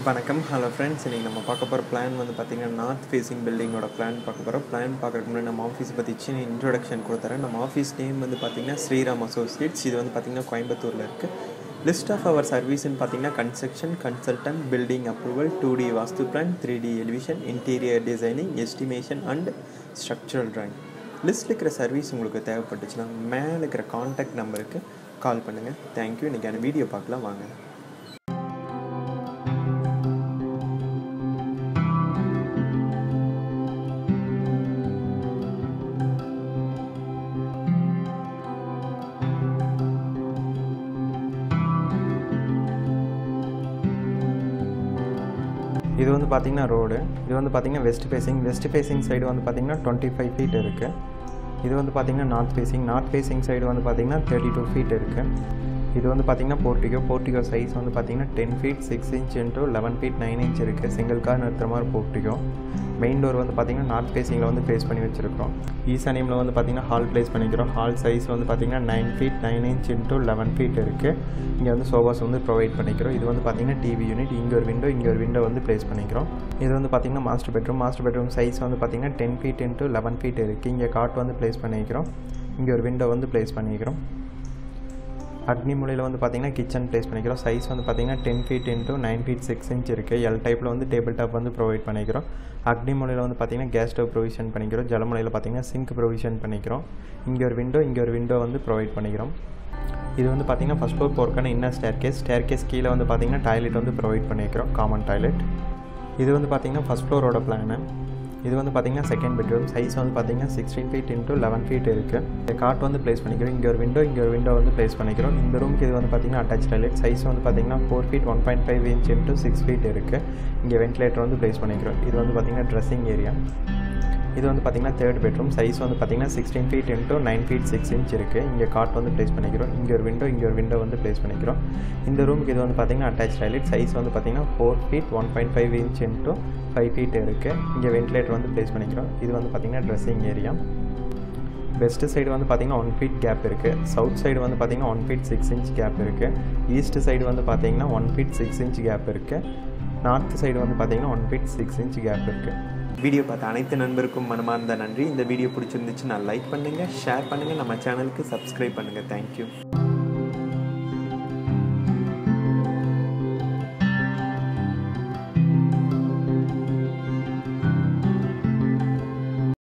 வணக்கம் hello friends, இன்றைக்கி நம்ம பார்க்க போகிற பிளான் வந்து பார்த்திங்கன்னா நார்த் ஃபேஸிங் பில்டிங்கோட பிளான் பார்க்க போகிறோம். பிளான் பார்க்குறதுக்கு முன்னாடி நம்ம ஆஃபீஸ் பற்றி சின்ன இன்ட்ரொடக்ஷன் கொடுத்துறேன். நம்ம ஆஃபீஸ் நேம் வந்து பார்த்திங்கன்னா ஸ்ரீராம் அசோசியேட்ஸ். இது வந்து பார்த்திங்கன்னா கோயம்புத்தூரில் இருக்குது. லிஸ்ட் ஆஃப் அவர் சர்வீஸ்ன்னு பார்த்திங்கன்னா construction consultant, building approval, 2D vastu plan, 3D elevation, interior designing, estimation and structural drawing. லிஸ்ட்டில் இருக்கிற சர்வீஸ் உங்களுக்கு தேவைப்பட்டுச்சுன்னா மேலே இருக்கிற கான்டாக்ட் நம்பருக்கு கால் பண்ணுங்கள். தேங்க்யூ. இன்றைக்கான வீடியோ பார்க்கலாம் வாங்க. இது வந்து பார்த்திங்கன்னா ரோடு. இது வந்து பார்த்திங்கன்னா வெஸ்ட் ஃபேஸிங் சைடு வந்து பார்த்திங்கன்னா 25 ஃபீட் இருக்குது. இது வந்து பார்த்திங்கன்னா நார்த் ஃபேஸிங் சைடு வந்து பார்த்திங்கன்னா 32 ஃபீட் இருக்குது. இது வந்து பார்த்திங்கன்னா போர்ட்டிகோ சைஸ் வந்து பார்த்திங்கன்னா 10 feet 6 inch into 11 feet 9 inch இருக்குது. சிங்கிள் கார் நிறுத்துற மாதிரி போர்ட்டிகோ. மெயின் டோர் வந்து பார்த்திங்கன்னா நார்த் ஃபேஸிங்கில் வந்து ப்ளேஸ் பண்ணி வச்சுருக்கோம். ஈசானியமில் வந்து பார்த்திங்கன்னா ஹால் ப்ளேஸ் பண்ணிக்கிறோம். ஹால் சைஸ் வந்து பார்த்திங்கன்னா 9 ஃபீட் 9 இன்ச் இன்ட்டு 11 ஃபீட் இருக்குது. இங்கே வந்து சோஃபாஸ் வந்து ப்ரொவைட் பண்ணிக்கிறோம். இது வந்து பார்த்திங்கன்னா டிவி யூனிட். இங்கே ஒரு விண்டோ வந்து ப்ளேஸ் பண்ணிக்கிறோம். இது வந்து பார்த்திங்கன்னா மாஸ்டர் பெட்ரூம் சைஸ் வந்து பார்த்திங்கன்னா 10 ஃபீட் இன்ட்டு 11 ஃபீட் இருக்குது. இங்கே காட் வந்து ப்ளேஸ் பண்ணிக்கிறோம். இங்கே ஒரு விண்டோ வந்து ப்ளேஸ் பண்ணிக்கிறோம். அக்னி மூலையில் வந்து பார்த்திங்கன்னா கிச்சன் ப்ளேஸ் பண்ணிக்கிறோம். சைஸ் வந்து பார்த்திங்கன்னா 10 ஃபீட் இன்ட்டு 9 ஃபீட் 6 இன்ச் இருக்குது. எல் டைப்பில் வந்து டேபிள் டாப் வந்து ப்ரொவைட் பண்ணிக்கிறோம். அக்னி மூலையில் வந்து பார்த்திங்கன்னா கேஸ் ஸ்டவ் ப்ரொவிஷன் பண்ணிக்கிறோம். ஜலமுலையில் பார்த்திங்கன்னா சிங்க் ப்ரொவிஷன் பண்ணிக்கிறோம். இங்கே ஒரு விண்டோ வந்து ப்ரொவைட் பண்ணிக்கிறோம். இது வந்து பார்த்திங்கன்னா ஃபஸ்ட் ஃப்ளோர் போகிறக்கான இன்னர் ஸ்டேர்கேஸ் கீழே வந்து பார்த்திங்கன்னா டாய்லெட் வந்து ப்ரொவைட் பண்ணிக்கிறோம், காமன் டாய்லெட். இது வந்து பார்த்திங்கன்னா ஃபஸ்ட் ஃப்ளோரோட பிளானு. இது வந்து பார்த்திங்கன்னா செகண்ட் பெட்ரூம். சைஸ் வந்து பார்த்திங்கன்னா 16 ஃபீட் இன்ட்டு 11 ஃபீட் இருக்குது. காட் வந்து ப்ளேஸ் பண்ணிக்கிறோம். இங்கே ஒரு விண்டோ வந்து ப்ளேஸ் பண்ணிக்கிறோம். இந்த ரூமுக்கு இது வந்து பார்த்திங்கன்னா அட்டாச் டாய்லெட். சைஸ் வந்து பார்த்திங்கன்னா 4 ஃபீட் 1.5 இன்ச் இன்ட்டு 6 ஃபீட் இருக்குது. இங்கே வென்டிலேட்டர் வந்து ப்ளேஸ் பண்ணிக்கிறோம். இது வந்து பார்த்திங்கன்னா ட்ரெஸ்ஸிங் ஏரியா. இது வந்து பார்த்திங்கன்னா தேர்ட் பெட்ரூம். சைஸ் வந்து பார்த்திங்கன்னா 16 ஃபீட் இன்ட்டு 9 ஃபீட் 6 இன்ச் இருக்குது. இங்கே காட் வந்து ப்ளேஸ் பண்ணிக்கிறோம். இங்கே ஒரு விண்டோ வந்து ப்ளேஸ் பண்ணிக்கிறோம். இந்த ரூமுக்கு இது வந்து பார்த்திங்கன்னா அட்டாச் டாய்லெட். சைஸ் வந்து பார்த்திங்கன்னா 4 ஃபீட் 1.5 இன்ச் இன்ட்டு 5 ஃபீட் இருக்குது. இங்கே வென்டிலேட்டர் வந்து ப்ளேஸ் பண்ணிக்கிறோம். இது வந்து பார்த்திங்கன்னா ட்ரெஸ்ஸிங் ஏரியா. வெஸ்ட் சைடு வந்து பார்த்திங்கன்னா 1 ஃபீட் கேப் இருக்குது. சவுத் சைடு வந்து பார்த்திங்கன்னா 1 ஃபீட் 6 இன்ச் கேப் இருக்குது. ஈஸ்ட் சைடு வந்து பார்த்திங்கன்னா 1 ஃபீட் 6 இன்ச் கேப் இருக்குது. நார்த் சைடு வந்து பார்த்திங்கன்னா 1 ஃபீட் 6 இன்ச் கேப் இருக்குது. வீடியோ பார்த்த அனைத்து நண்பருக்கும் மனமார்ந்த நன்றி. இந்த வீடியோ பிடிச்சிருந்துச்சுன்னா லைக் பண்ணுங்கள், ஷேர் பண்ணுங்கள், நம்ம சேனலுக்கு சப்ஸ்கிரைப் பண்ணுங்கள். தேங்க்யூ.